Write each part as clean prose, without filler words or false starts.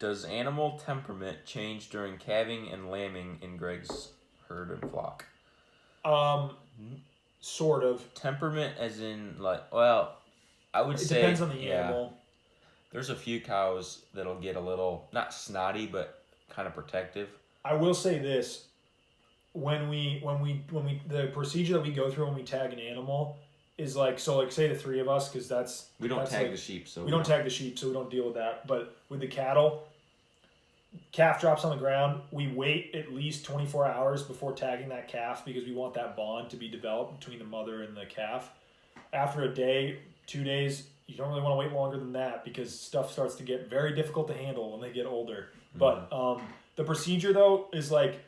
Does animal temperament change during calving and lambing in Greg's herd and flock? Sort of. Temperament as in, like, well, I would say... It depends on the animal. There's a few cows that'll get a little, not snotty, but kind of protective. I will say this. When we the procedure that we go through when we tag an animal is like, so like say the three of us, because that's... We don't tag like, the sheep, so... We don't tag the sheep, so we don't deal with that. But with the cattle, calf drops on the ground, we wait at least 24 hours before tagging that calf because we want that bond to be developed between the mother and the calf. After a day, 2 days, you don't really want to wait longer than that because stuff starts to get very difficult to handle when they get older. Mm-hmm. But the procedure, though, is like,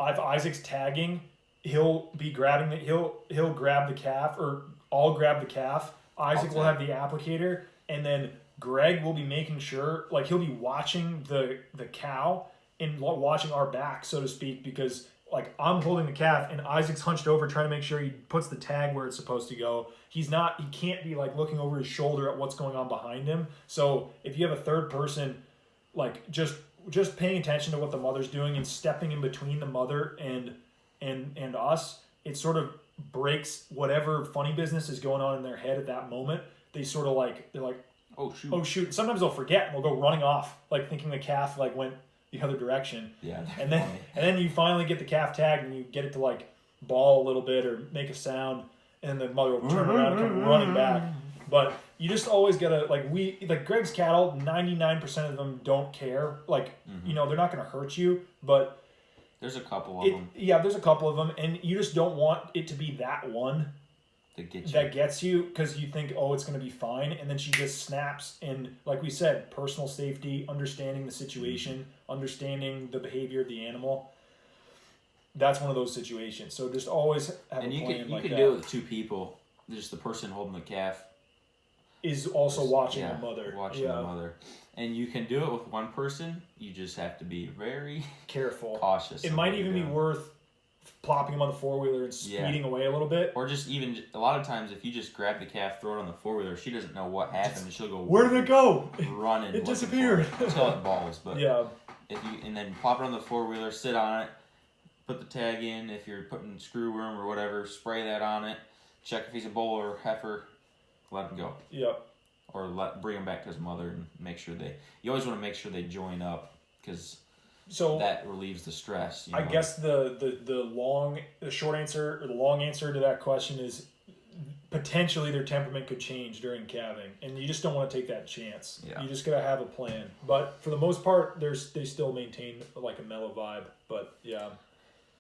if Isaac's tagging, he'll be grabbing he'll grab the calf, or I'll grab the calf. Isaac will have the applicator, and then Greg will be making sure, like, he'll be watching the cow and watching our back, so to speak, because like I'm holding the calf and Isaac's hunched over trying to make sure he puts the tag where it's supposed to go. He can't be like looking over his shoulder at what's going on behind him. So if you have a third person, like just paying attention to what the mother's doing and stepping in between the mother and us, it sort of breaks whatever funny business is going on in their head at that moment. They're like, oh shoot. Sometimes they'll forget and they'll go running off, like thinking the calf like went the other direction. Yeah. And then you finally get the calf tagged and you get it to like bawl a little bit or make a sound, and the mother will turn around and come running back. But you just always gotta, like Greg's cattle, 99% of them don't care. Like, you know, they're not gonna hurt you, but there's a couple of them. Yeah, there's a couple of them, and you just don't want it to be that one that gets you, because you think, oh, it's going to be fine, and then she just snaps. And like we said, personal safety, understanding the situation, understanding the behavior of the animal. That's one of those situations. So just always have a plan like that. You can do it with two people. Just the person holding the calf is also watching the mother. Watching the mother. And you can do it with one person. You just have to be very careful, cautious. It might even be worth plopping him on the four-wheeler and speeding away a little bit. Or just even, a lot of times, if you just grab the calf, throw it on the four-wheeler, she doesn't know what happened, and she'll go... Where did it go? Running. It disappeared. Until it balls. But yeah. And then plop it on the four-wheeler, sit on it, put the tag in. If you're putting screw worm or whatever, spray that on it. Check if he's a bull or heifer. Let him go. Yep. Or bring him back to his mother and make sure you always want to make sure they join up, because that relieves the stress. I guess the long answer to that question is potentially their temperament could change during calving, and you just don't want to take that chance. Yeah. You just gotta have a plan. But for the most part, they still maintain like a mellow vibe. But yeah.